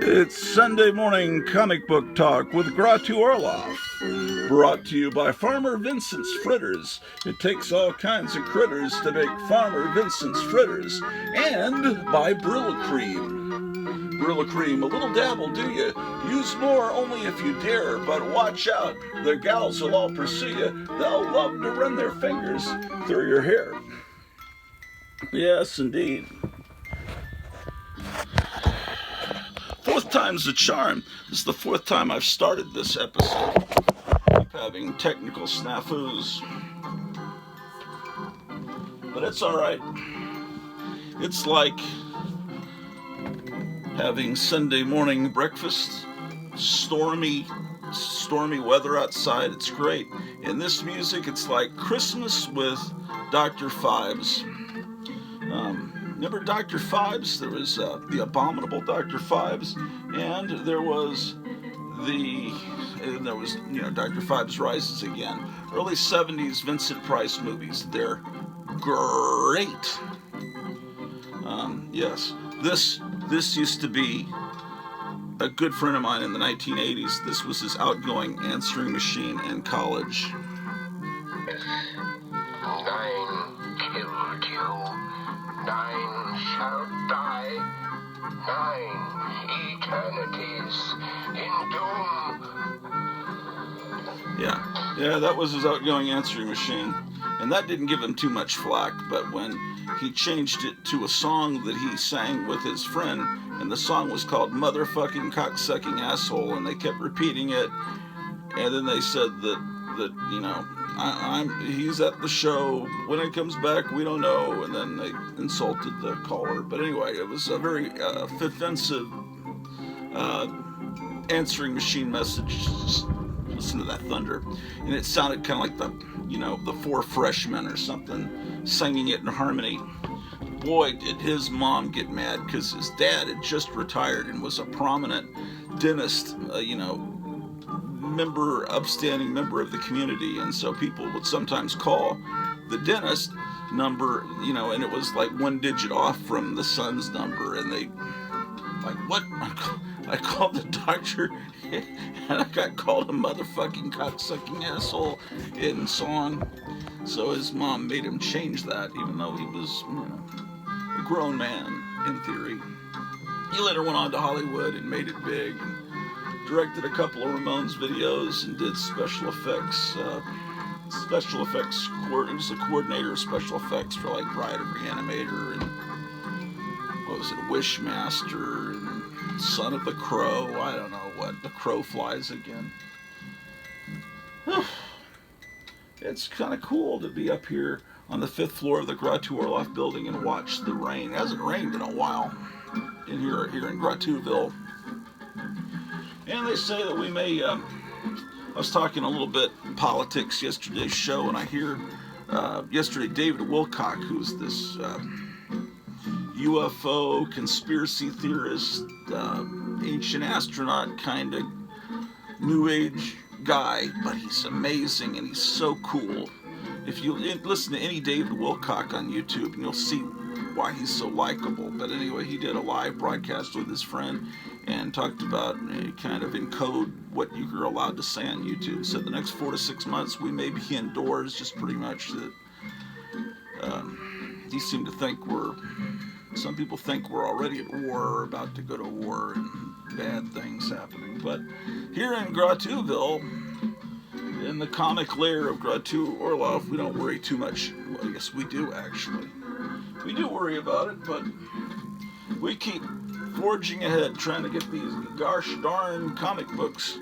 It's Sunday morning comic book talk with Grottu Orloff. Brought to you by Farmer Vincent's Fritters. It takes all kinds of critters to make Farmer Vincent's Fritters. And by Brylcreem. Brylcreem, a little dab will do you. Use more only if you dare, but watch out. The gals will all pursue you. They'll love to run their fingers through your hair. Yes, indeed. Fourth time's the charm. This is the fourth time I've started this episode. Keep having technical snafus. But it's alright. It's like having Sunday morning breakfast. Stormy weather outside. It's great. In this music, it's like Christmas with Dr. Phibes. Remember Dr. Phibes? There was the abominable Dr. Phibes, and there was Dr. Phibes Rises Again. Early 70s Vincent Price movies. They're great. Yes, this used to be a good friend of mine in the 1980s. This was his outgoing answering machine in college. 9 killed you. 9 shall die. 9 eternities in doom. Yeah, that was his outgoing answering machine. And that didn't give him too much flack, but when he changed it to a song that he sang with his friend, and the song was called Motherfucking Cocksucking Asshole, and they kept repeating it, and then they said that he's at the show, when it comes back we don't know, and then they insulted the caller. But anyway, it was a very offensive answering machine message. Just listen to that thunder, and it sounded kind of like the Four Freshmen or something singing it in harmony. Boy, did his mom get mad, because his dad had just retired and was a prominent dentist, upstanding member of the community, and so people would sometimes call the dentist number, and it was like one digit off from the son's number, and they like, what? I called the doctor and I got called a motherfucking cocksucking asshole in song. So his mom made him change that, even though he was a grown man in theory. He later went on to Hollywood and made it big, and directed a couple of Ramones videos and did special effects. He was a coordinator of special effects for like Bride of Reanimator and Wishmaster and Son of the Crow. I don't know what. The Crow Flies Again. It's kind of cool to be up here on the 5th floor of the Grottu Orloff building and watch the rain. It hasn't rained in a while here in Grottuville. And they say that we may, I was talking a little bit politics yesterday's show, and I hear yesterday David Wilcock, who's this UFO conspiracy theorist, ancient astronaut kind of new age guy, but he's amazing and he's so cool. If you listen to any David Wilcock on YouTube, and you'll see why he's so likable. But anyway, he did a live broadcast with his friend and talked about kind of encode what you're allowed to say on YouTube. So the next 4 to 6 months we may be indoors, just pretty much that he seemed to think some people think we're already at war or about to go to war and bad things happening. But here in Grottuville, in the comic lair of Grottu Orloff, we don't worry too much. Well, yes, we do actually. We do worry about it, but we keep forging ahead, trying to get these gosh darn comic books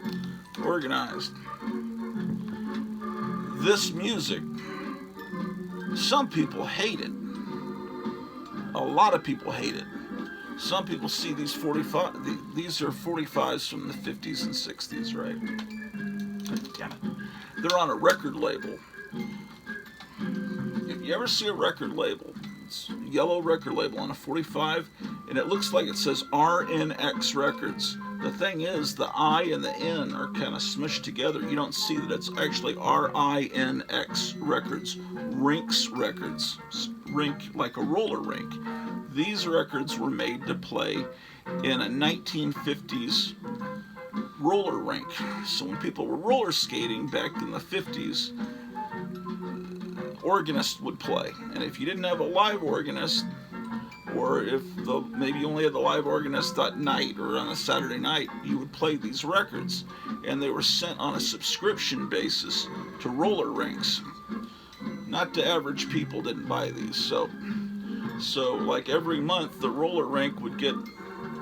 organized. This music, some people hate it. A lot of people hate it. Some people see these 45, these are 45s from the 50s and 60s, right? Damn it. They're on a record label. If you ever see a record label, it's a yellow record label on a 45, and it looks like it says RNX Records. The thing is, the I and the N are kind of smushed together. You don't see that it's actually RINX Records. Rinks Records. Rink, like a roller rink. These records were made to play in a 1950s roller rink. So when people were roller skating back in the 50s, organists would play. And if you didn't have a live organist, or if maybe you only had the live organist at night or on a Saturday night, you would play these records. And they were sent on a subscription basis to roller rinks. Not to average people didn't buy these. So like every month, the roller rink would get,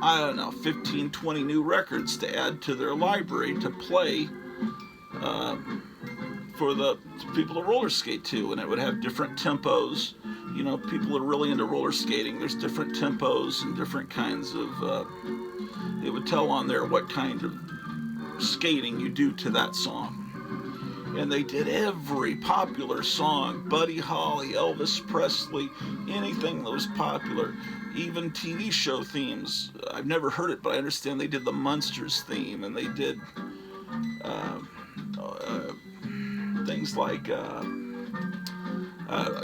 I don't know, 15, 20 new records to add to their library to play for the people to roller skate to. And it would have different tempos. You know, people are really into roller skating. There's different tempos and different kinds of, it would tell on there what kind of skating you do to that song. And they did every popular song, Buddy Holly, Elvis Presley, anything that was popular, even TV show themes. I've never heard it, but I understand they did the Munsters theme, and they did things like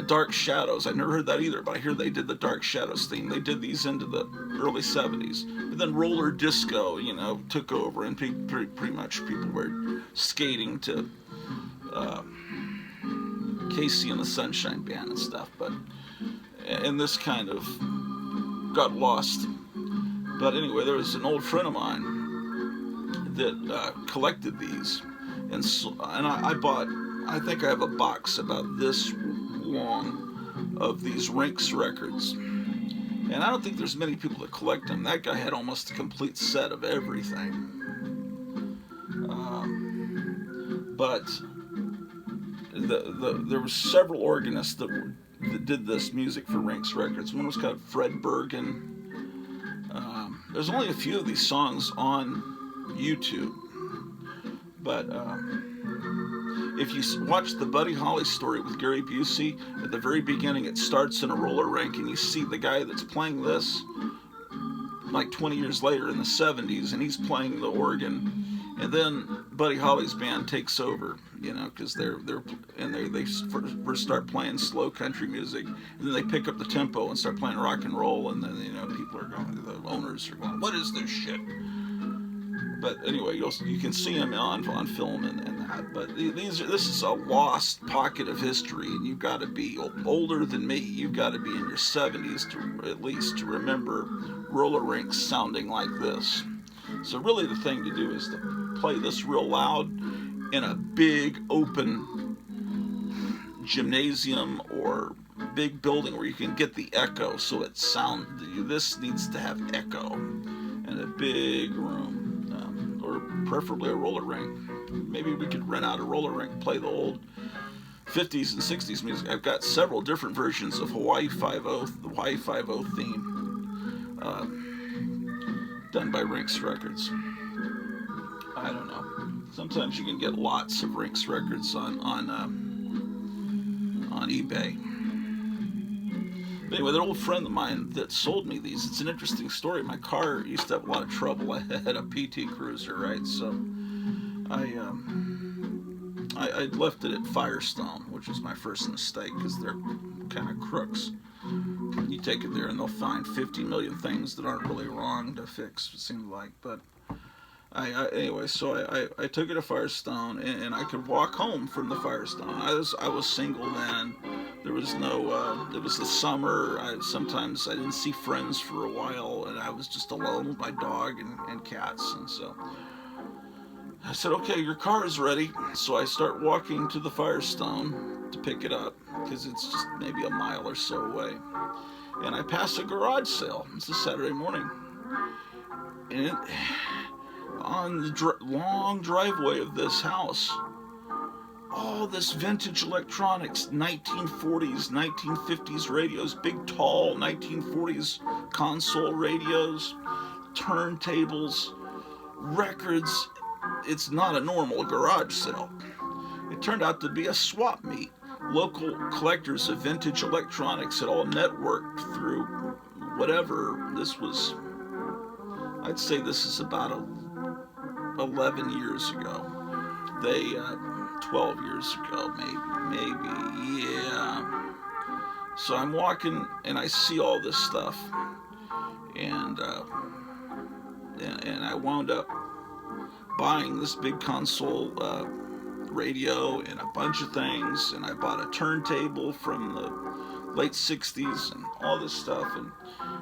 Dark Shadows. I've never heard that either, but I hear they did the Dark Shadows theme. They did these into the early 70s. But then roller disco, you know, took over, and pretty much people were skating to Casey and the Sunshine Band and stuff. And this kind of got lost. But anyway, there was an old friend of mine that collected these, and I think I have a box about this long of these Rinks records. And I don't think there's many people that collect them. That guy had almost a complete set of everything. But there were several organists that did this music for Rinks records. One was called Fred Bergen. There's only a few of these songs on YouTube. But if you watch the Buddy Holly story with Gary Busey, at the very beginning it starts in a roller rink, and you see the guy that's playing this like 20 years later in the 70s, and he's playing the organ. And then Buddy Holly's band takes over, you know, because they first start playing slow country music, and then they pick up the tempo and start playing rock and roll, and then, you know, people are going, the owners are going, what is this shit? But anyway, you can see him on film and that. But this is a lost pocket of history, and you've got to be older than me. You've got to be in your 70s at least to remember roller rinks sounding like this. So really the thing to do is to play this real loud in a big open gymnasium or big building where you can get the echo, so it this needs to have echo in a big room, or preferably a roller rink. Maybe we could rent out a roller rink, play the old 50s and 60s music. I've got several different versions of Hawaii Five-0, the Hawaii Five-0 theme, done by Rinks Records. I don't know. Sometimes you can get lots of Rinks records on eBay. But anyway, that old friend of mine that sold me these, it's an interesting story. My car used to have a lot of trouble. I had a PT Cruiser, right? So I left it at Firestone, which was my first mistake, because they're kind of crooks. You take it there and they'll find 50 million things that aren't really wrong to fix, it seemed like. But anyway, so I took it to Firestone, and I could walk home from the Firestone. I was single then. There was no, it was the summer. Sometimes I didn't see friends for a while, and I was just alone with my dog and cats. And so I said, okay, your car is ready. So I start walking to the Firestone to pick it up, because it's just maybe a mile or so away. And I pass a garage sale. It's a Saturday morning. And on the long driveway of this house, all this vintage electronics, 1940s, 1950s radios, big tall 1940s console radios, turntables, records. It's not a normal garage sale. It turned out to be a swap meet. Local collectors of vintage electronics had all networked through whatever. This was, I'd say this is about 11 years ago. 12 years ago, maybe, yeah. So I'm walking and I see all this stuff, and I wound up buying this big console radio and a bunch of things, and I bought a turntable from the late '60s and all this stuff,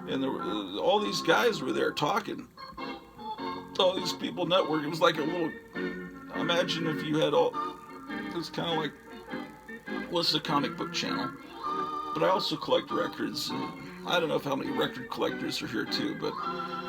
and there were, all these guys were there talking. All these people networking. It was like a little. Imagine if you had all. It was kind of like. Well, it's a comic book channel, but I also collect records. And I don't know how many record collectors are here too, but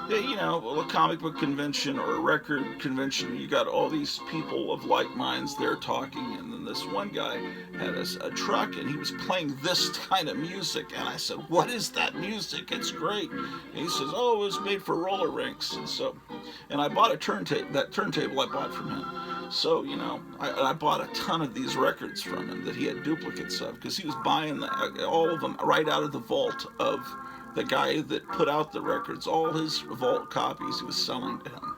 yeah, you know, a comic book convention or a record convention, you got all these people of like minds there talking, and then this one guy had a truck and he was playing this kind of music, and I said, "What is that music? It's great." And he says, "Oh, it was made for roller rinks," and I bought a turntable. That turntable I bought from him. So, you know, I bought a ton of these records from him that he had duplicates of, because he was buying all of them right out of the vault of the guy that put out the records. All his vault copies he was selling to him.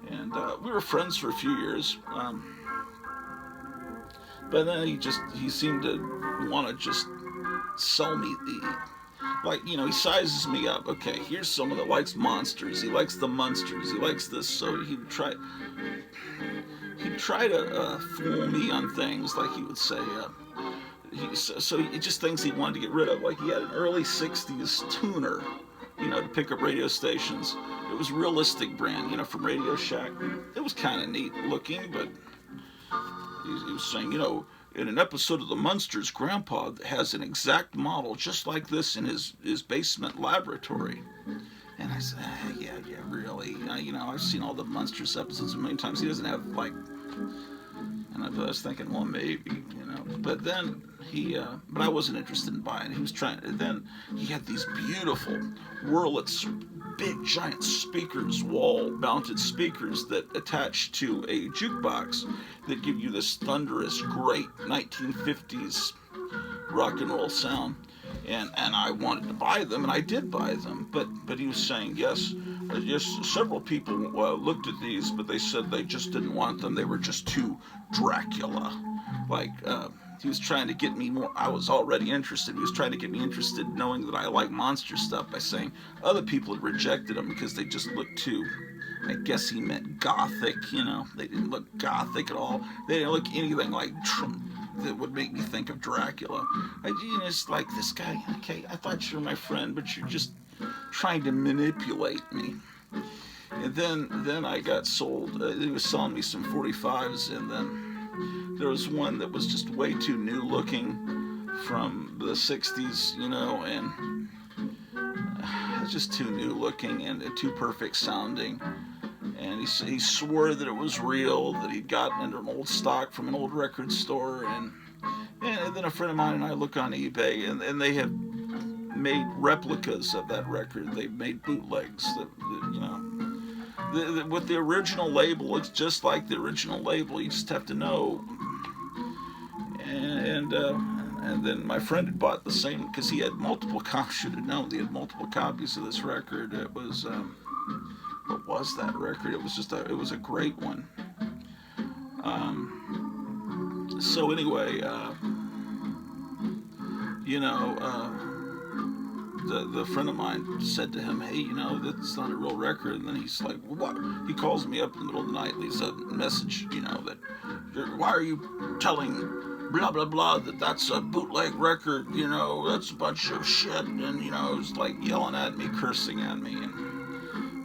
And we were friends for a few years. But then he seemed to want to just sell me like, you know, he sizes me up. Okay, here's someone that likes monsters. He likes the Munsters. He likes this. So he'd try to fool me on things, like he would say. He just things he wanted to get rid of. Like he had an early '60s tuner, you know, to pick up radio stations. It was Realistic brand, you know, from Radio Shack. It was kind of neat looking, but he was saying, you know, in an episode of the Munsters, Grandpa has an exact model just like this in his basement laboratory. And I said, yeah, really? You know, I've seen all the Munsters episodes a million times. He doesn't have, like... And I was thinking, well, maybe, you know. But then but I wasn't interested in buying. He was trying... Then he had these beautiful Wurlitz, big, giant speakers, wall-mounted speakers that attach to a jukebox that give you this thunderous, great 1950s rock and roll sound. And I wanted to buy them, and I did buy them. But he was saying, yes, several people looked at these, but they said they just didn't want them. They were just too Dracula. Like, he was trying to get me more. I was already interested. He was trying to get me interested, knowing that I like monster stuff, by saying other people had rejected them because they just looked too, I guess he meant gothic, you know. They didn't look gothic at all. They didn't look anything like that would make me think of Dracula. It's like, this guy, okay, I thought you were my friend, but you're just trying to manipulate me. And then I got sold. He was selling me some 45s, and then there was one that was just way too new looking from the 60s, you know, and it was just too new looking and too perfect sounding. And he swore that it was real, that he'd gotten into an old stock from an old record store. And then a friend of mine and I look on eBay, and they have made replicas of that record. They've made bootlegs that you know. With the original label, it's just like the original label. You just have to know. And then my friend had bought the same, because he had multiple copies. Should have known, he had multiple copies of this record. It was... what was that record? It was just it was a great one. So anyway, you know, the friend of mine said to him, "Hey, you know, that's not a real record." And then he's like, "What?" He calls me up in the middle of the night, leaves a message, you know, that, "Why are you telling blah blah blah that that's a bootleg record? You know, that's a bunch of shit." And you know, it was like yelling at me, cursing at me, and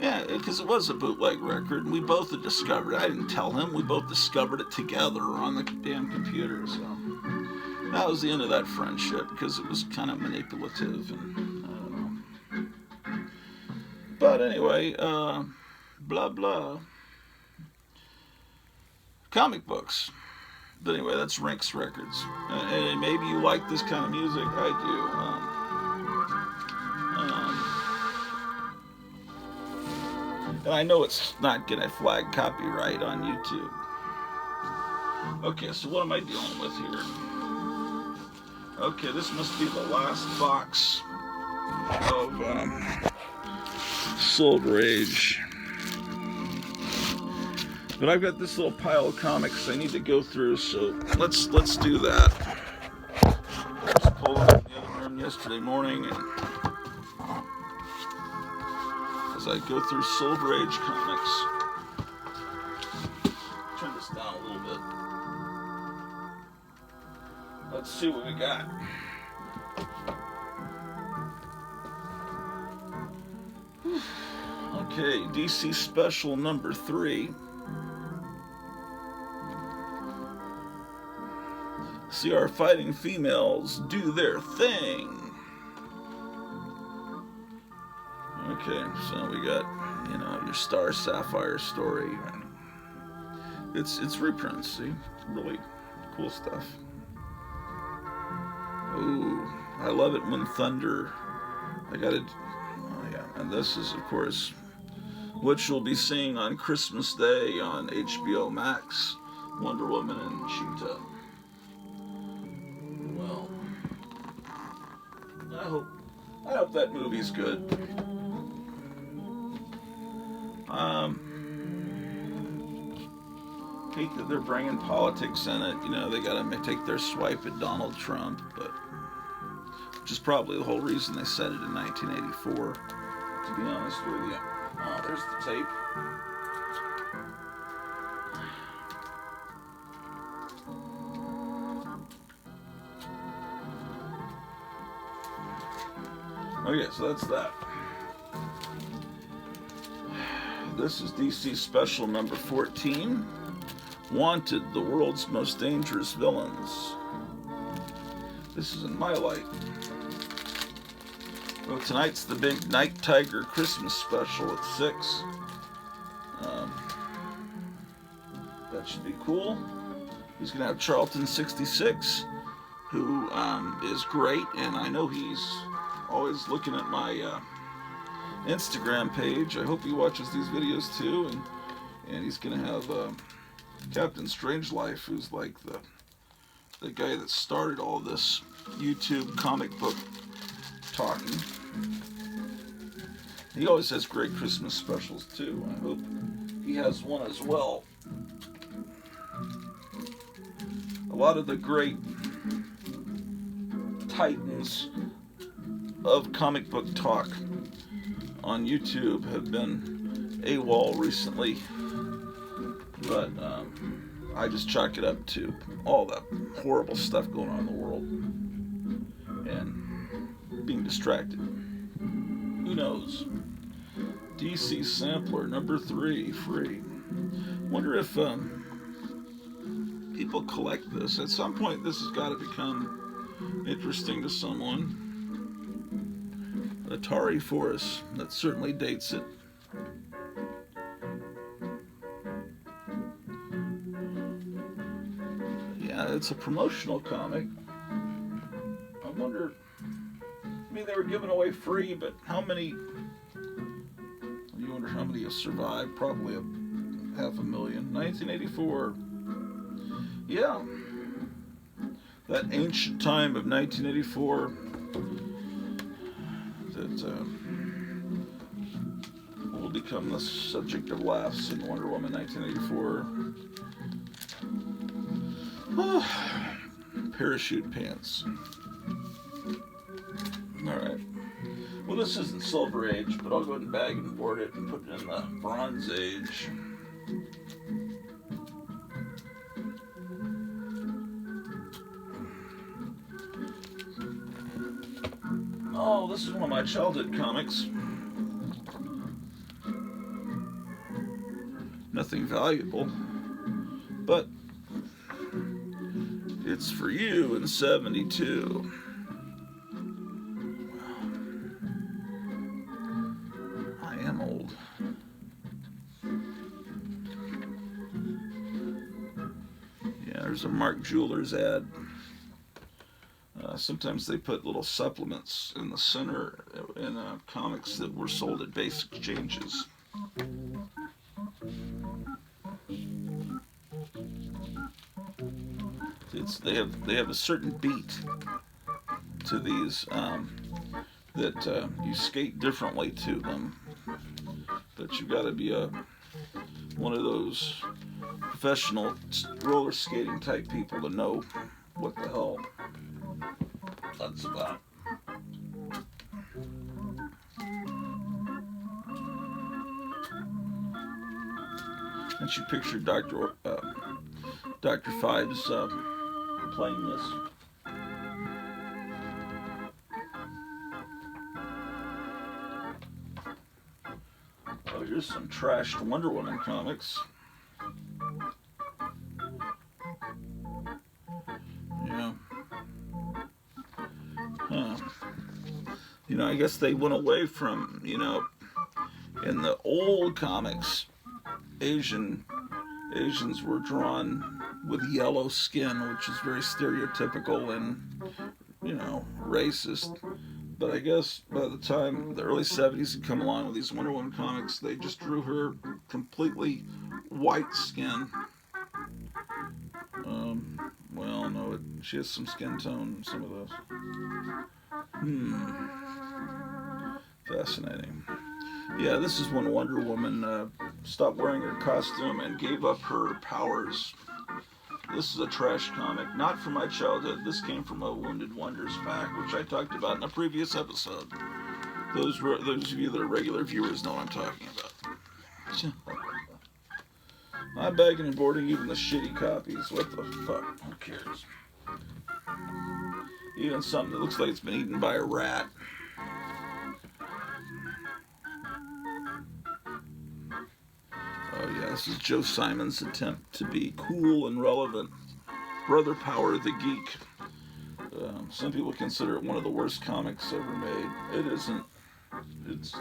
yeah, because it was a bootleg record, and we both had discovered it. I didn't tell him. We both discovered it together on the damn computer. So that was the end of that friendship, because it was kind of manipulative, and I don't know. But anyway, blah blah. Comic books. But anyway, that's Rinks Records. And maybe you like this kind of music. I do. And I know it's not going to flag copyright on YouTube. Okay, so what am I dealing with here? Okay, this must be the last box of Sold Rage. But I've got this little pile of comics I need to go through, so let's do that. Just pull yesterday morning, and as I go through Silver Age comics, turn this down a little bit. Let's see what we got. Okay, DC Special number 3. See our fighting females do their thing. Okay, so we got, your Star Sapphire story. It's reprints, see? Really cool stuff. Ooh, I love it when Thunder. And this is, of course, what you'll be seeing on Christmas Day on HBO Max, Wonder Woman and Cheetah. Well, I hope that movie's good. Hate that they're bringing politics in it. They gotta take their swipe at Donald Trump, which is probably the whole reason they said it in 1984. To be honest with you. Oh, there's the tape. Okay, so that's that. This is DC Special number 14. Wanted, the world's most dangerous villains. This is in my light. Well, tonight's the big Night Tiger Christmas special at 6. That should be cool. He's going to have Charlton66, who is great, and I know he's always looking at my Instagram page. I hope he watches these videos too, and he's going to have Captain Strangelove, who's like the guy that started all this YouTube comic book talking. He always has great Christmas specials too. I hope he has one as well. A lot of the great titans of comic book talk on YouTube have been AWOL recently, but I just chalk it up to all the horrible stuff going on in the world and being distracted. Who knows? DC Sampler number 3, free. Wonder if people collect this. At some point this has got to become interesting to someone. Atari Force, that certainly dates it. Yeah, it's a promotional comic. I wonder, they were giving away free, but how many, you wonder how many have survived? Probably 500,000. 1984. Yeah. That ancient time of 1984 that will become the subject of laughs in Wonder Woman 1984. Parachute pants. Alright. Well, this isn't Silver Age, but I'll go ahead and bag and board it and put it in the Bronze Age. Oh, this is one of my childhood comics. Nothing valuable, but it's for you in 72. I am old. Yeah, there's a Mark Jewelers ad. Sometimes they put little supplements in the center in comics that were sold at basic exchanges. They have a certain beat to these that you skate differently to them, but you got to be one of those professional roller skating type people to know what the hell that's about. And she pictured Dr. Fives playing this. Oh, here's some trashed Wonder Woman comics. Yeah. Huh. You know, I guess they went away from, you know, in the old comics, Asians were drawn with yellow skin, which is very stereotypical and, you know, racist. But I guess by the time the early 70s had come along with these Wonder Woman comics, they just drew her completely white skin. Well, no, she has some skin tone in some of those. Fascinating. Yeah, this is when Wonder Woman stopped wearing her costume and gave up her powers. This is a trash comic, not from my childhood. This came from a Wounded Wonders pack, which I talked about in a previous episode. Those of you that are regular viewers know what I'm talking about. I'm bagging and boarding even the shitty copies. What the fuck? Who cares? Even something that looks like it's been eaten by a rat. Oh yeah, this is Joe Simon's attempt to be cool and relevant. Brother Power the Geek. Some people consider it one of the worst comics ever made. It isn't. It's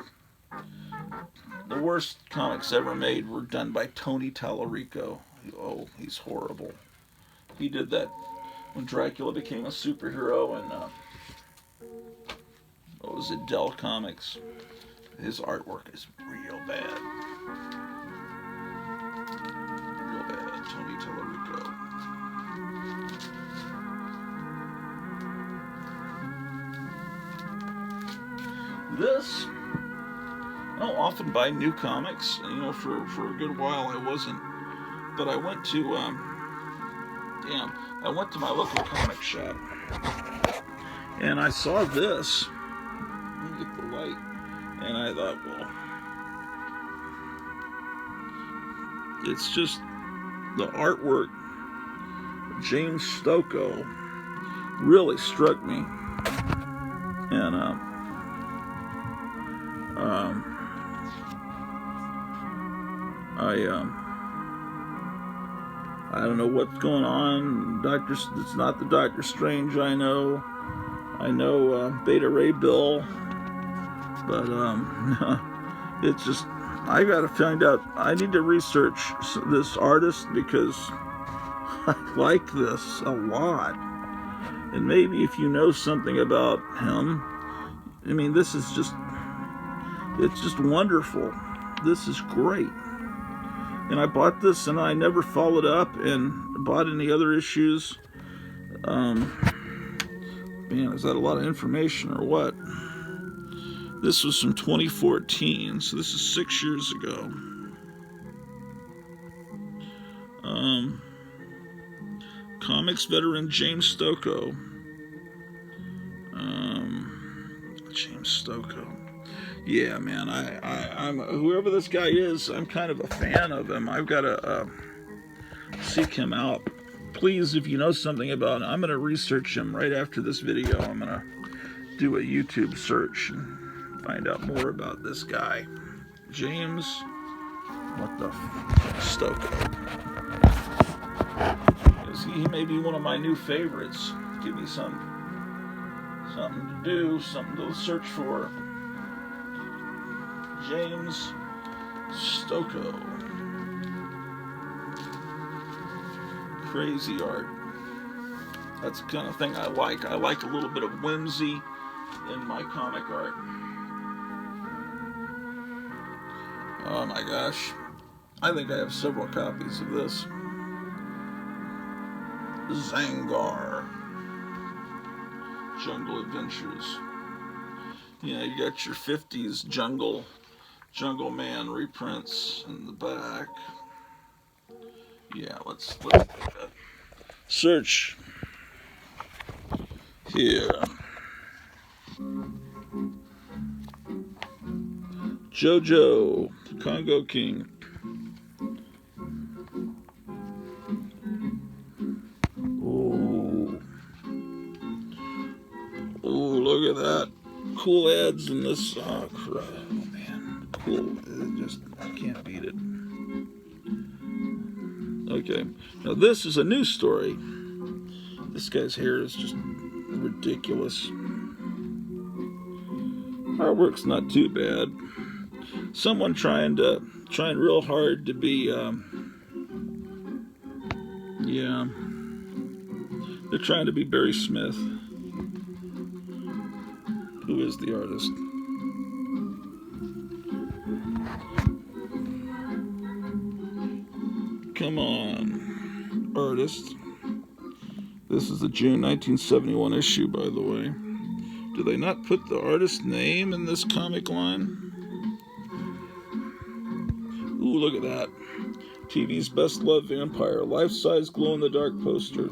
the worst comics ever made were done by Tony Tallarico. Oh, he's horrible. He did that when Dracula became a superhero and what was it, Dell Comics. His artwork is real bad. Real bad. Tony Tallarico. This, I don't often buy new comics. You know, for a good while I wasn't. But I went to, I went to my local comic shop. And I saw this. Let me get the light. And I thought, well, it's just the artwork. James Stocco really struck me. And, I don't know what's going on. It's not the Doctor Strange I know. I know Beta Ray Bill, but it's just I gotta find out. I need to research this artist because I like this a lot. And maybe if you know something about him, I mean, this is just, it's just wonderful. This is great. And I bought this and I never followed up and bought any other issues. Man, is that a lot of information or what? This was from 2014, so this is 6 years ago. Comics veteran James Stocco. James Stocco. Yeah, man, I'm whoever this guy is, I'm kind of a fan of him. I've got to seek him out. Please, if you know something about him, I'm going to research him right after this video. I'm going to do a YouTube search and find out more about this guy. James, what the Stocco. He may be one of my new favorites. Give me something to do, something to search for. James Stocco. Crazy art. That's the kind of thing I like. I like a little bit of whimsy in my comic art. Oh my gosh. I think I have several copies of this. Zangar. Jungle Adventures. Yeah, you got your 50s Jungle Man reprints in the back. Yeah, let's search here. Jojo, Congo King. cool ads in this. Oh, crap. Oh, man. Cool. Just, I can't beat it. Okay. Now, this is a news story. This guy's hair is just ridiculous. Artwork's not too bad. Someone trying real hard to be, yeah. They're trying to be Barry Smith. Who is the artist? Come on, artist. This is the June 1971 issue, by the way. Do they not put the artist's name in this comic line? Ooh, look at that. TV's best loved vampire, life-size glow-in-the-dark poster.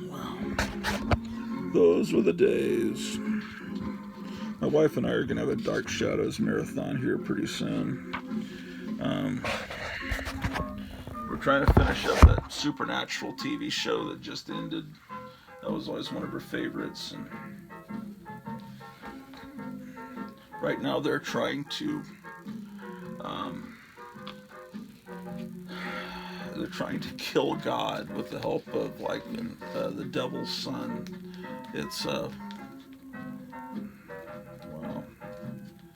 Wow. Those were the days. My wife and I are going to have a Dark Shadows marathon here pretty soon. We're trying to finish up that Supernatural TV show that just ended. That was always one of her favorites. And right now they're trying to kill God with the help of the devil's son. It's wow.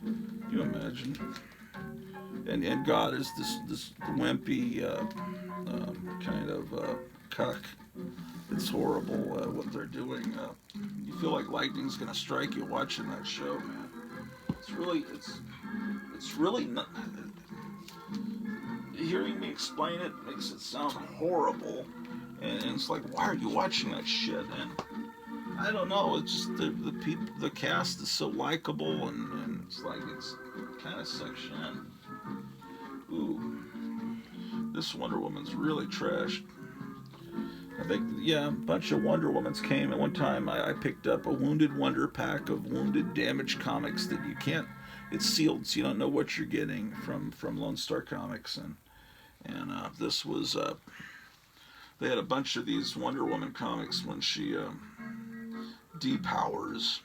Can you imagine? And God is this wimpy kind of cuck. It's horrible what they're doing. You feel like lightning's gonna strike you watching that show, man. It's really not. Hearing me explain it makes it sound horrible, and it's like, why are you watching that shit? And I don't know. It's just the cast is so likable, and it's like it's kind of sucks you in. Ooh, this Wonder Woman's really trashed. I think, yeah, a bunch of Wonder Womans came. At one time, I picked up a Wounded Wonder pack of Wounded Damage comics that you can't. It's sealed, so you don't know what you're getting from Lone Star Comics, and this was. They had a bunch of these Wonder Woman comics when she depowers.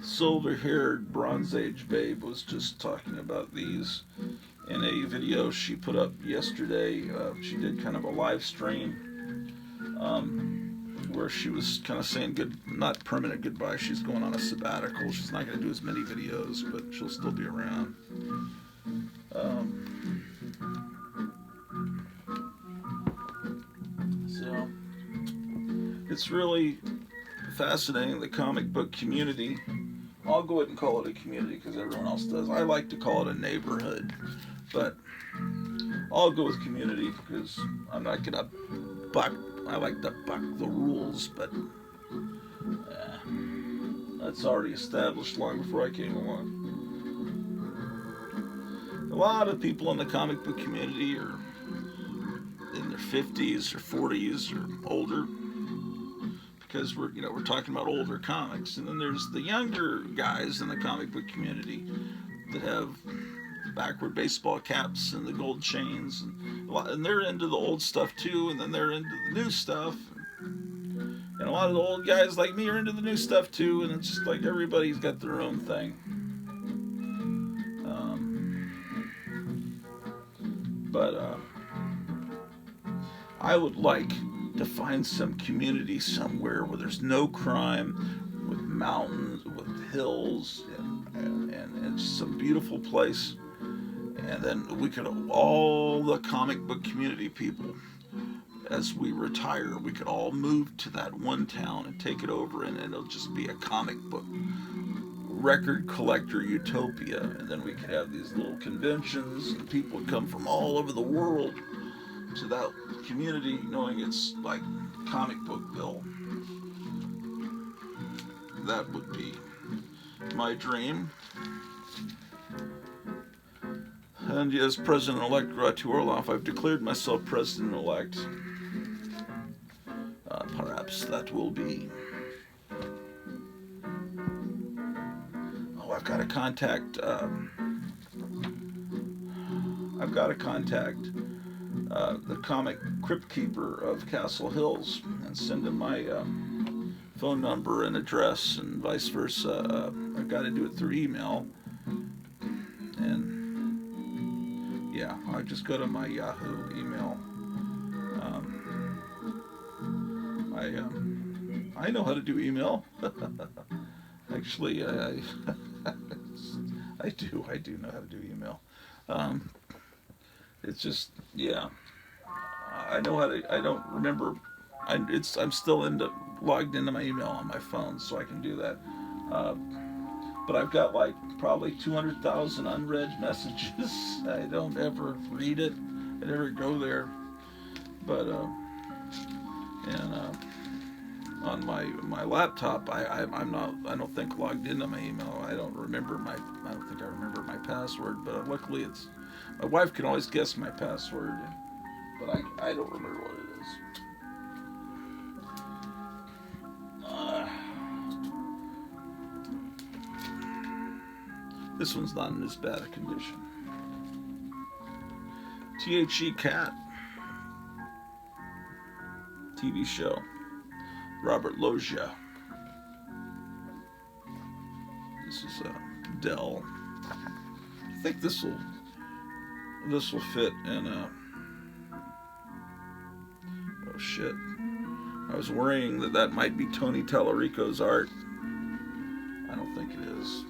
Silver-haired Bronze Age babe was just talking about these in a video she put up yesterday. She did kind of a live stream where she was kind of saying not permanent goodbye. She's going on a sabbatical. She's not going to do as many videos, but she'll still be around. So it's really fascinating, the comic book community. I'll go ahead and call it a community because everyone else does. I like to call it a neighborhood, but I'll go with community because I'm not gonna buck. I like to buck the rules, but that's already established long before I came along. A lot of people in the comic book community are in their 50s or 40s or older, because we're talking about older comics. And then there's the younger guys in the comic book community that have backward baseball caps and the gold chains, and they're into the old stuff too, and then they're into the new stuff. And a lot of the old guys like me are into the new stuff too, and it's just like everybody's got their own thing. But I would like to find some community somewhere where there's no crime, with mountains, with hills, and it's some beautiful place. And then we could, all the comic book community people, as we retire, we could all move to that one town and take it over, and it'll just be a comic book record collector utopia. And then we could have these little conventions, and people would come from all over the world to that community, knowing it's like comic bookville. That would be my dream. And as President-elect Grottu Orloff, I've declared myself President-elect. Perhaps that will be. Oh, I've got to contact. The comic crypt keeper of Castle Hills and send him my phone number and address and vice versa. I've got to do it through email. And yeah, I just go to my Yahoo email. I know how to do email. Actually, I do know how to do email. It's just, yeah, I know how to. I don't remember. I'm still logged into my email on my phone, so I can do that. But I've got like probably 200,000 unread messages. I don't ever read it. I never go there. But on my laptop, I'm not. I don't think logged into my email. I don't think I remember my password. But luckily, my wife can always guess my password. But I don't remember what it is. This one's not in as bad a condition. THE Cat TV show. Robert Loggia. This is Dell. I think this will fit in oh shit. I was worrying that might be Tony Tallarico's art. I don't think it is.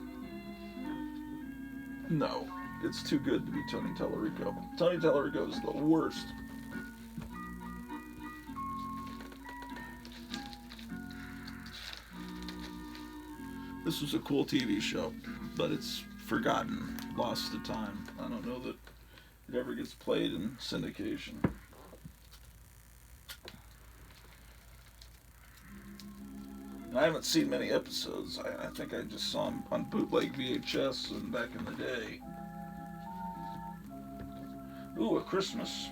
No, it's too good to be Tony Tallarico. Tony Tallarico is the worst. This was a cool TV show, but it's forgotten, lost to time. I don't know that it ever gets played in syndication. And I haven't seen many episodes. I think I just saw them on bootleg VHS and back in the day. Ooh, a Christmas.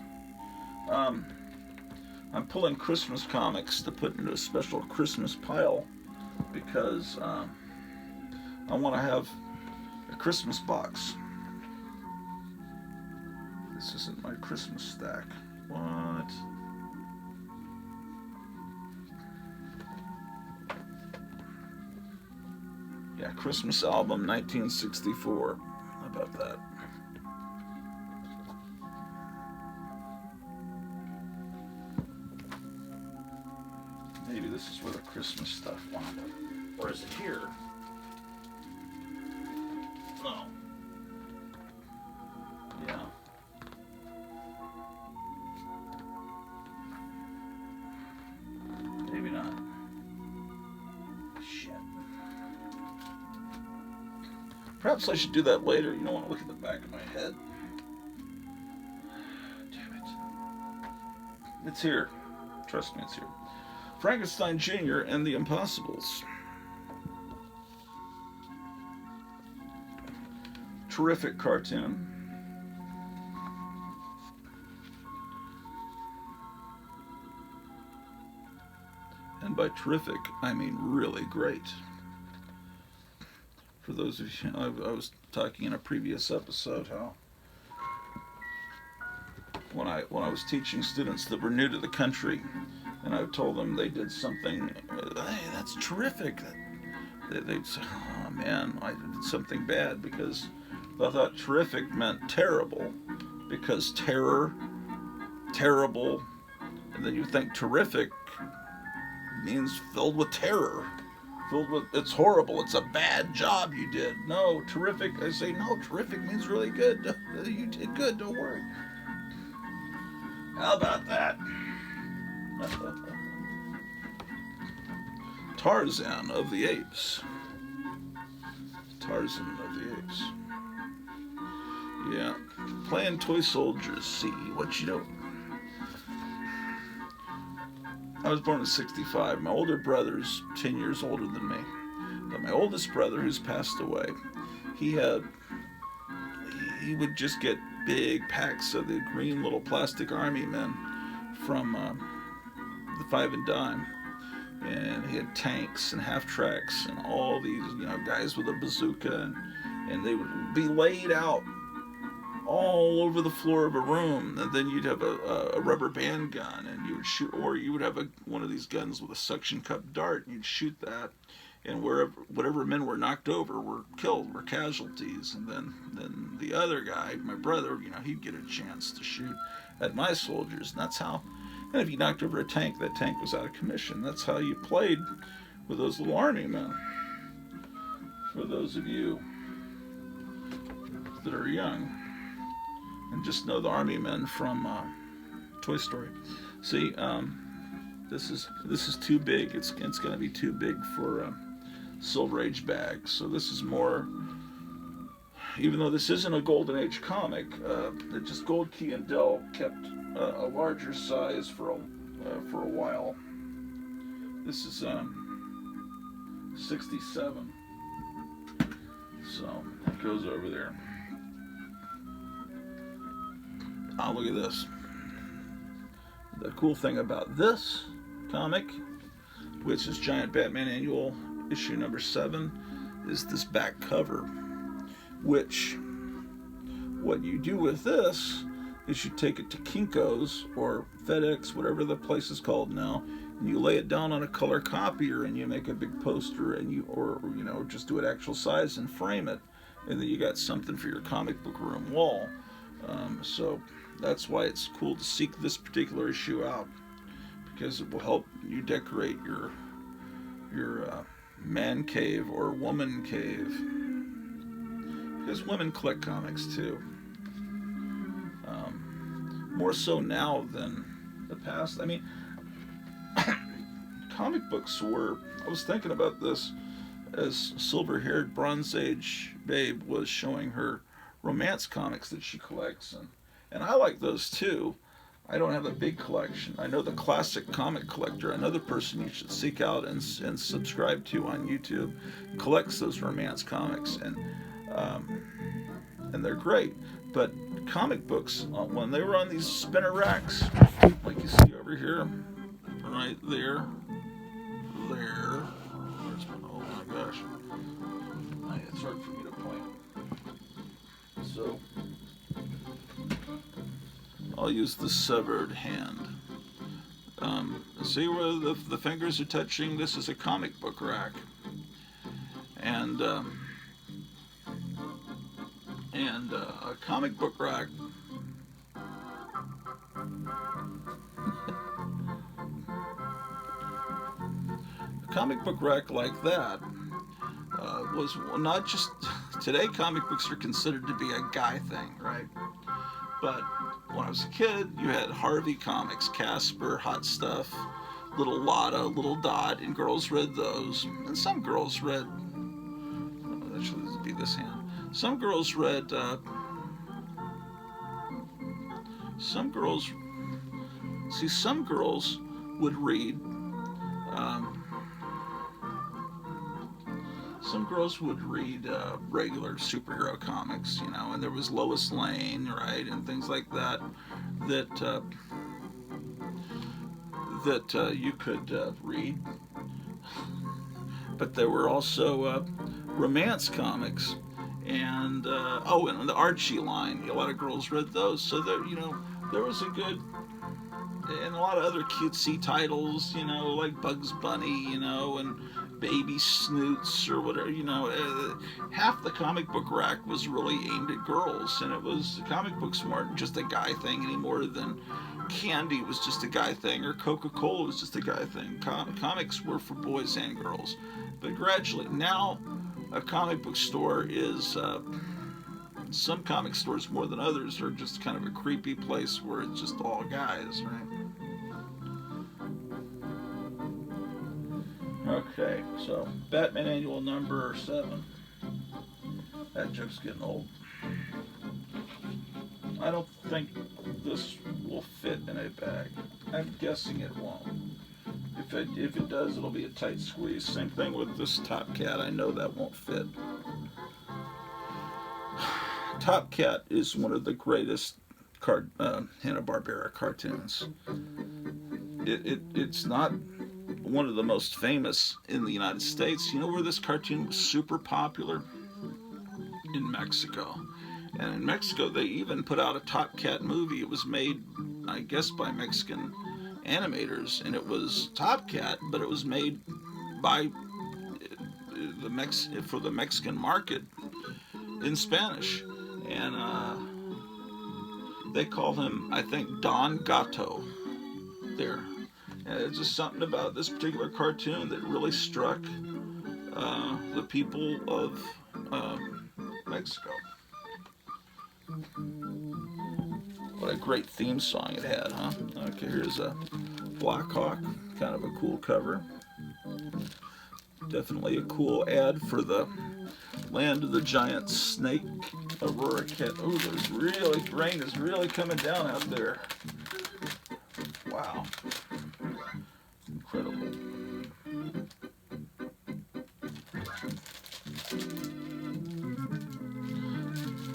I'm pulling Christmas comics to put into a special Christmas pile because I want to have a Christmas box. This isn't my Christmas stack. What? Yeah, Christmas album 1964. How about that? Maybe this is where the Christmas stuff wound up. Or is it here? No. Yeah. Maybe not. Shit. Perhaps I should do that later. You don't want to look at the back of my head. Damn it. It's here. Trust me, it's here. Frankenstein Jr. and the Impossibles. Terrific cartoon. And by terrific, I mean really great. For those of you, I was talking in a previous episode how when I was teaching students that were new to the country, and I told them they did something, hey, that's terrific. They'd say, oh man, I did something bad, because I thought terrific meant terrible, because terror, terrible, and then you think terrific means filled with terror, filled with, it's horrible, it's a bad job you did. No, terrific, I say, no, terrific means really good. You did good, don't worry. How about that? Tarzan of the Apes. Tarzan of the Apes. Yeah. Playing toy soldiers. See what you know. I was born in '65. My older brother's 10 years older than me. But my oldest brother, who's passed away, he would just get big packs of the green little plastic army men from the Five and Dime. And he had tanks and half-tracks and all these, guys with a bazooka. And they would be laid out all over the floor of a room, and then you'd have a rubber band gun, and you would shoot, or you would have one of these guns with a suction cup dart, and you'd shoot that, and whatever men were knocked over were killed, were casualties, and then the other guy, my brother, he'd get a chance to shoot at my soldiers, and that's how. And if you knocked over a tank, that tank was out of commission. That's how you played with those little army men. For those of you that are young and just know the army men from Toy Story. See, this is too big. It's going to be too big for Silver Age bags. So this is more. Even though this isn't a Golden Age comic, it just Gold Key and Dell kept a larger size for a while. This is 67. So it goes over there. Oh, look at this. The cool thing about this comic, which is Giant Batman Annual issue number 7, is this back cover. Which, what you do with this is you take it to Kinko's or FedEx, whatever the place is called now, and you lay it down on a color copier, and you make a big poster, and or just do it actual size and frame it, and then you got something for your comic book room wall. So that's why it's cool to seek this particular issue out, because it will help you decorate your man cave or woman cave. Because women collect comics too. More so now than the past. I mean, comic books were. I was thinking about this as silver-haired Bronze Age babe was showing her romance comics that she collects, and I like those too. I don't have a big collection. I know the Classic Comic Collector, another person you should seek out and subscribe to on YouTube, collects those romance comics, and they're great. But comic books, when they were on these spinner racks, like you see over here, right there, oh my gosh, it's hard for me to point. So I'll use the severed hand. See where the fingers are touching? This is a comic book rack, and a comic book rack. A comic book rack like that was not just today. Comic books are considered to be a guy thing, right? But when I was a kid, you had Harvey Comics, Casper, Hot Stuff, Little Lotta, Little Dot, and girls read those. And some girls read. That should be this hand. Some girls read. Some girls would read. Some girls would read regular superhero comics, and there was Lois Lane, right, and things like that you could read. But there were also romance comics, and and the Archie line. A lot of girls read those, so there was a good, and a lot of other cutesy titles, like Bugs Bunny, and Baby Snoots or whatever, half the comic book rack was really aimed at girls, and comic books weren't just a guy thing any more than candy was just a guy thing, or Coca-Cola was just a guy thing. Comics were for boys and girls, but gradually now a comic book store is, some comic stores more than others are just kind of a creepy place where it's just all guys, right? Okay, so Batman Annual number 7. That joke's getting old. I don't think this will fit in a bag. I'm guessing it won't. If it does, it'll be a tight squeeze. Same thing with this Top Cat. I know that won't fit. Top Cat is one of the greatest Hanna-Barbera cartoons. It's not one of the most famous in the United States. You know where this cartoon was super popular? In Mexico. And in Mexico, they even put out a Top Cat movie. It was made, I guess, by Mexican animators, and it was Top Cat, but it was made by for the Mexican market in Spanish, and they call him, I think, Don Gato. There, and it's just something about this particular cartoon that really struck the people of Mexico. What a great theme song it had, huh? Okay, here's a Black Hawk, kind of a cool cover. Definitely a cool ad for the Land of the Giant Snake Aurora Cat. Oh, there's really, rain is really coming down out there. Wow. Incredible.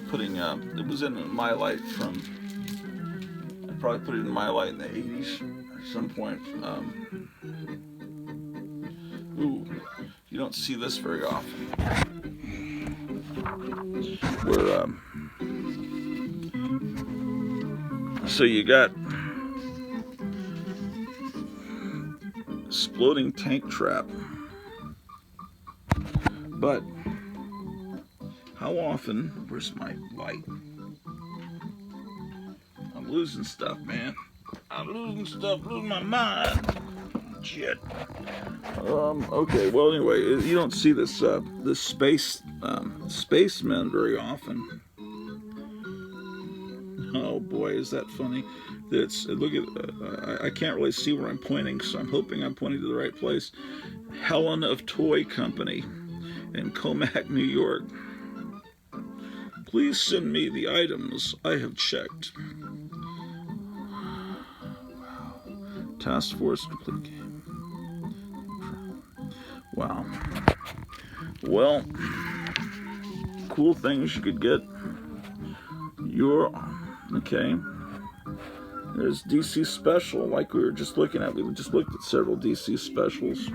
Putting, it was in My Light from, I probably put it in My Light in the 80s at some point. Ooh, you don't see this very often. Where, so you got exploding tank trap, but how often, where's my light? I'm losing stuff, man. I'm losing stuff, losing my mind. Shit. Okay, well anyway, you don't see this this spaceman very often. Oh boy, is that funny. Look at, I can't really see where I'm pointing, so I'm hoping I'm pointing to the right place. Helen of Toy Company in Comac, New York. Please send me the items I have checked. Task Force complete game. Wow. Well, cool things you could get. Okay. There's DC Special, like we were just looking at. We just looked at several DC specials.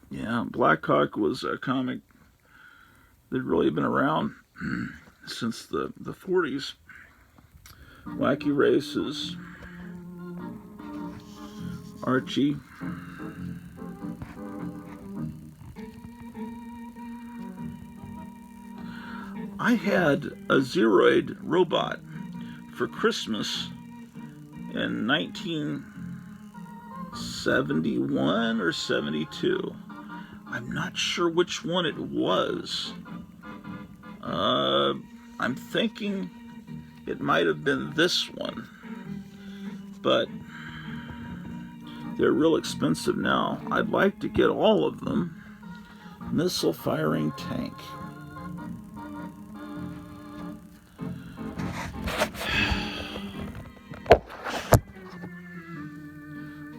Yeah, Black Hawk was a comic that really been around since the 40s. Wacky Races. Archie. I had a Zeroid robot for Christmas in 1971 or 72. I'm not sure which one it was. I'm thinking it might have been this one, but they're real expensive now. I'd like to get all of them. Missile firing tank.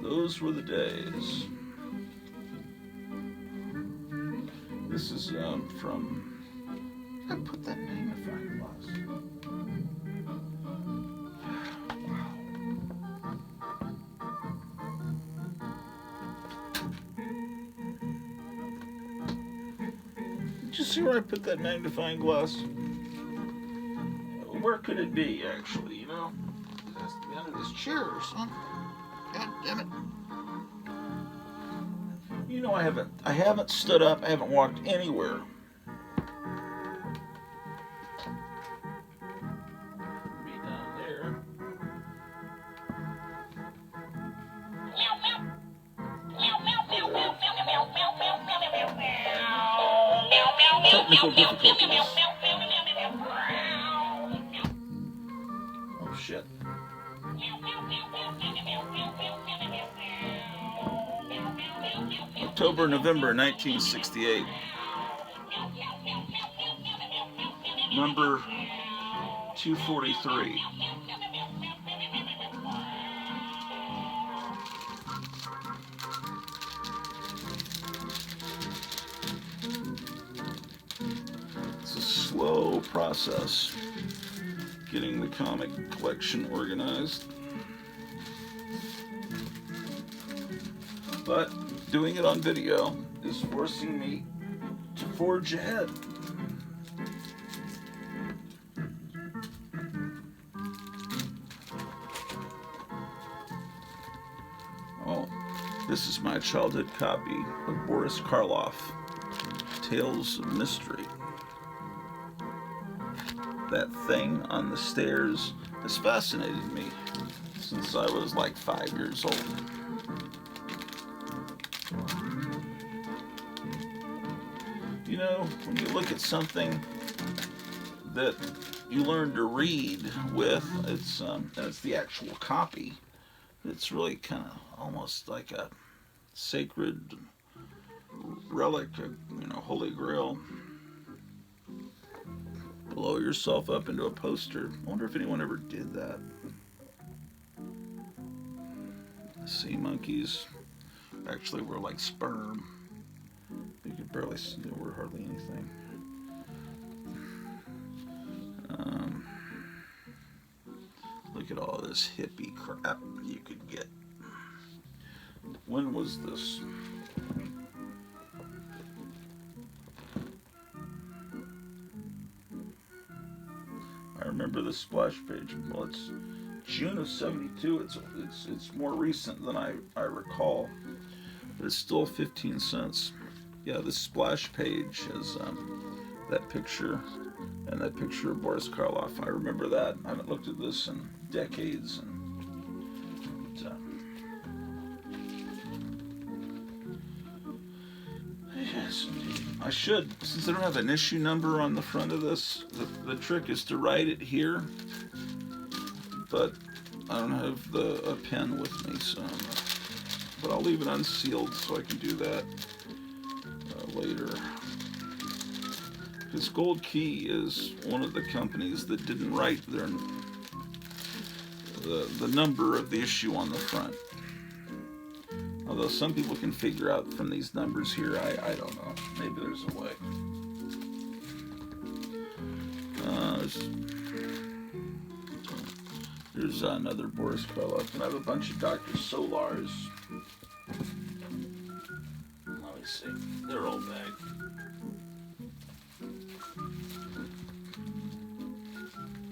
Those were the days. This is from, I put that magnifying glass. Wow. Did you see where I put that magnifying glass? Where could it be, actually, you know? It has to be under this chair or something. God damn it. You know, I haven't stood up, I haven't walked anywhere. Be down there. Technical difficulties. Oh shit. October, November 1968. Number 243. It's a slow process getting the comic collection organized, but doing it on video is forcing me to forge ahead. This is my childhood copy of Boris Karloff, Tales of Mystery. That thing on the stairs has fascinated me since I was like 5 years old. You know, when you look at something that you learn to read with, it's the actual copy. It's really kind of almost like a sacred relic, Holy Grail. Blow yourself up into a poster. I wonder if anyone ever did that. Sea monkeys actually were like sperm. You could barely see, there were hardly anything. Look at all this hippie crap you could get. When was this? I remember the splash page. Well, it's June of '72. It's more recent than I recall, but it's still 15 cents. Yeah, this splash page has that picture and that picture of Boris Karloff. I remember that. I haven't looked at this in decades. Yes, indeed. I should, since I don't have an issue number on the front of this, the trick is to write it here, but I don't have a pen with me, so but I'll leave it unsealed so I can do that later. Because Gold Key is one of the companies that didn't write the number of the issue on the front. Although some people can figure out from these numbers here, I don't know. Maybe there's a way. There's another Boris Karloff, and I have a bunch of Dr. Solars. Let me see. They're all back.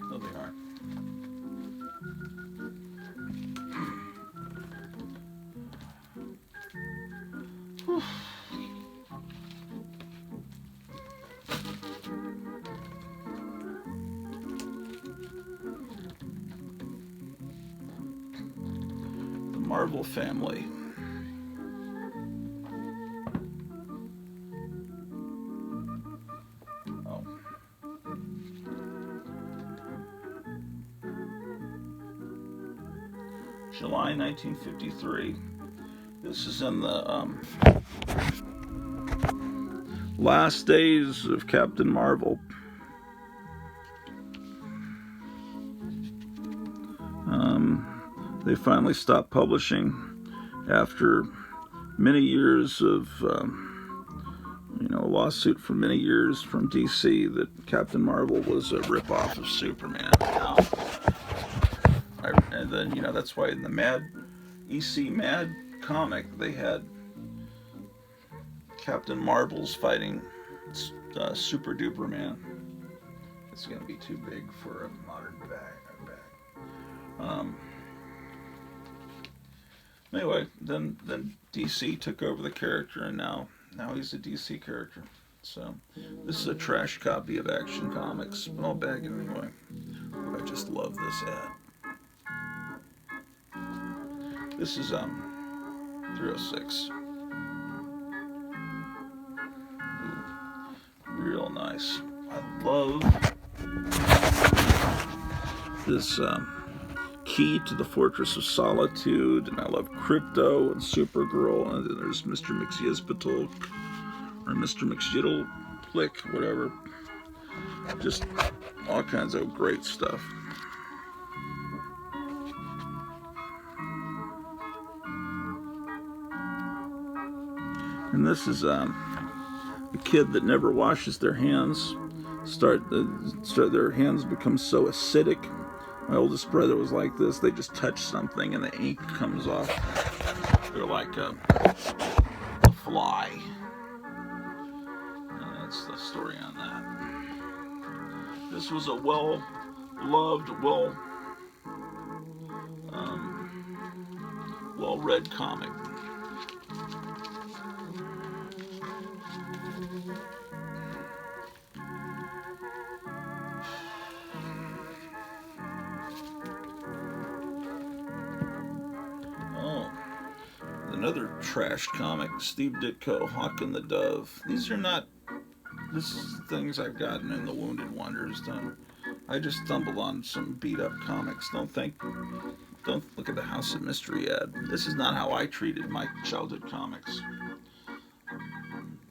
No, they aren't. The Marvel family. Oh. July 1953. This is in the last days of Captain Marvel. They finally stopped publishing after many years of, a lawsuit for many years from DC that Captain Marvel was a ripoff of Superman. And then, that's why in the EC Mad comic, they had Captain Marvel's fighting Super Duper Man. It's going to be too big for a modern bag. Anyway, then DC took over the character, and now he's a DC character. So this is a trash copy of Action Comics, but I'll bag it anyway. I just love this ad. This is 306. Ooh, real nice. I love this Key to the Fortress of Solitude, and I love Crypto and Supergirl, and then there's Mr. McYizbittle or Mr. McYiddle-Plick, whatever. Just all kinds of great stuff. And this is a kid that never washes their hands. Their hands become so acidic. My oldest brother was like this. They just touch something and the ink comes off. They're like a fly. And that's the story on that. This was a well-loved, well-read comic. another trash comic, Steve Ditko, Hawk and the Dove. These are not. This is things I've gotten in the Wounded Wonders. I just stumbled on some beat up comics. Don't look at the House of Mystery ad. This is not how I treated my childhood comics.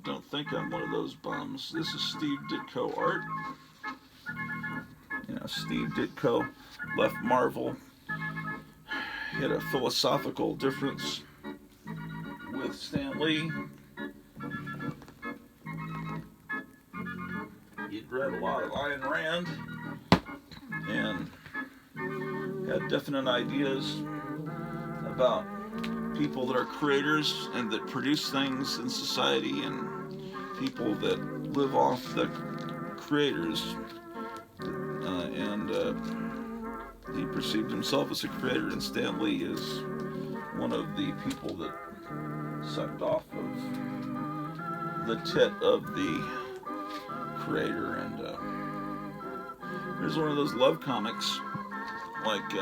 Don't think I'm one of those bums. This is Steve Ditko art. You know, Steve Ditko left Marvel. He had a philosophical difference with Stan Lee. He'd read a lot of Ayn Rand and had definite ideas about people that are creators and that produce things in society and people that live off the creators. He perceived himself as a creator, and Stan Lee is one of the people that sucked off of the tit of the creator. And there's one of those love comics, like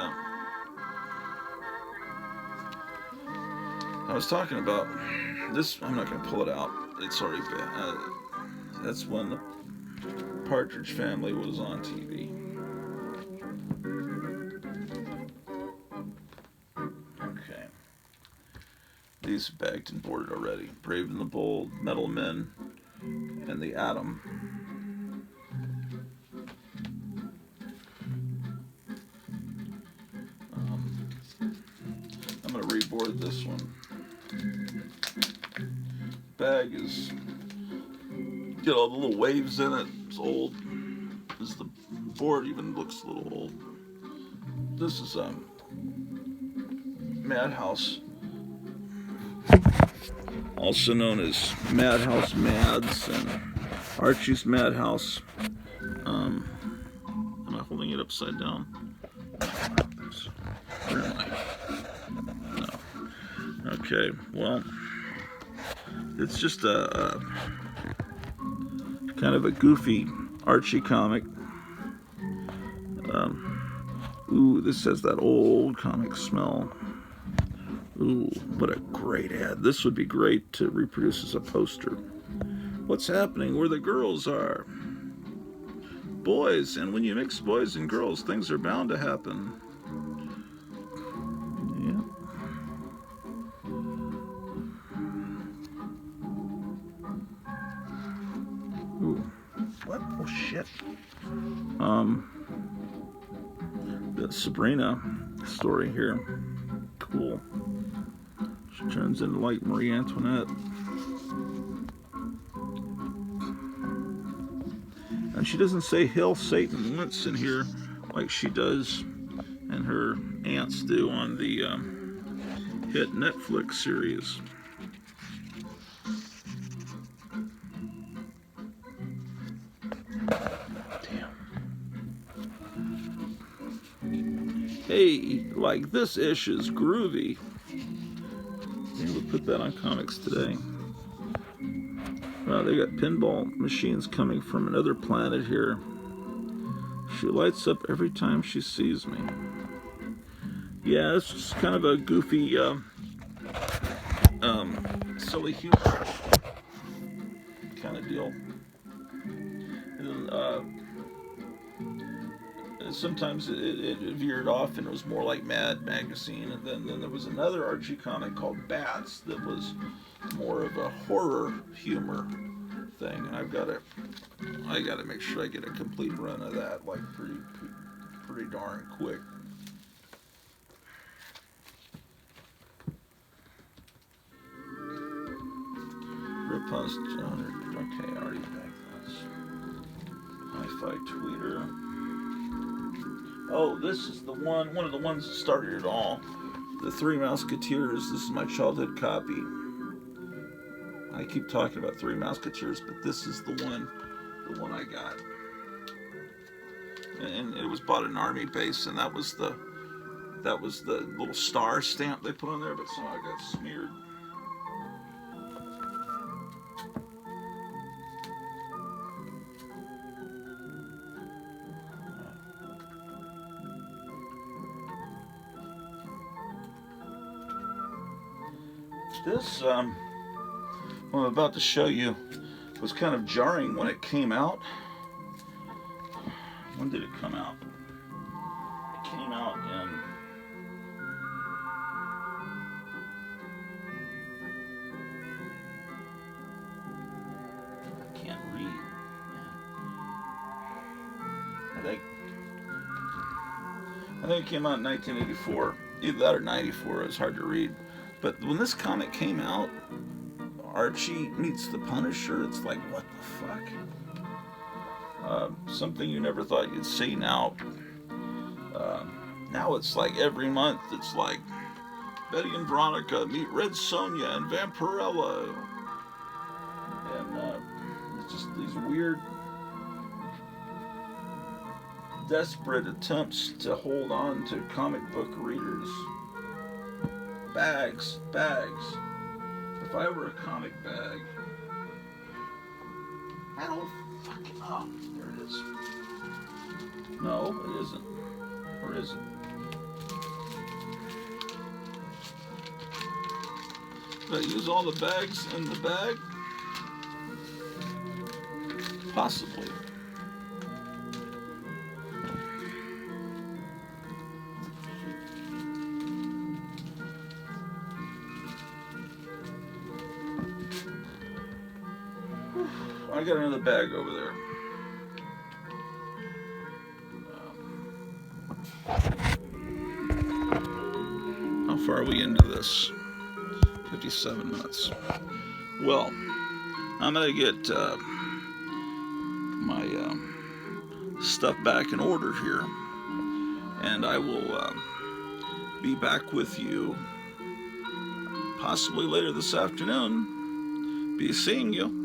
I was talking about. This, I'm not going to pull it out. It's already been. That's when the Partridge Family was on TV. Okay. These bagged and boarded already. Brave and the Bold, Metal Men, and the Atom. I'm going to reboard this one. Bag is get all the little waves in it. It's old. The board even looks a little old. This is Madhouse, also known as Madhouse Mads and Archie's Madhouse. Am I holding it upside down? Where am I? No. Okay. Well, it's just a kind of a goofy Archie comic. Ooh, this has that old comic smell. Ooh, what a great ad. This would be great to reproduce as a poster. What's happening where the girls are? Boys, and when you mix boys and girls, things are bound to happen. Yeah. Ooh. What? Oh, shit. The Sabrina story here. Cool. She turns into like Marie Antoinette. And she doesn't say "Hail Satan" once in here like she does and her aunts do on the hit Netflix series. Hey, like this ish is groovy. Maybe we'll put that on Comics Today. Wow, they got pinball machines coming from another planet here. She lights up every time she sees me. Yeah, it's just kind of a goofy, silly humor kind of deal. And sometimes it veered off and it was more like Mad Magazine, and then there was another Archie comic called Bats that was more of a horror humor thing, and I gotta make sure I get a complete run of that, like pretty darn quick. Riposte 100. Okay, I already backed this. Hi-Fi Tweeter. Oh, this is the one of the ones that started it all. The Three Musketeers. This is my childhood copy. I keep talking about Three Musketeers, but this is the one I got. And it was bought at an army base, and that was the little star stamp they put on there, but somehow it got smeared. This, what I'm about to show you was kind of jarring when it came out. When did it come out? It came out in... I can't read. I think it came out in 1984. Either that or 94. It's hard to read. But when this comic came out, Archie meets the Punisher. It's like, what the fuck? Something you never thought you'd see now. Now it's like every month. It's like Betty and Veronica meet Red Sonja and Vampirella, and it's just these weird, desperate attempts to hold on to comic book readers. Bags. If I were a comic bag, I don't fucking know. There it is. No, it isn't. Or is it? Did I use all the bags in the bag? Possibly. I got another bag over there. How far are we into this? 57 minutes. Well, I'm gonna get my stuff back in order here, and I will be back with you possibly later this afternoon. Be seeing you.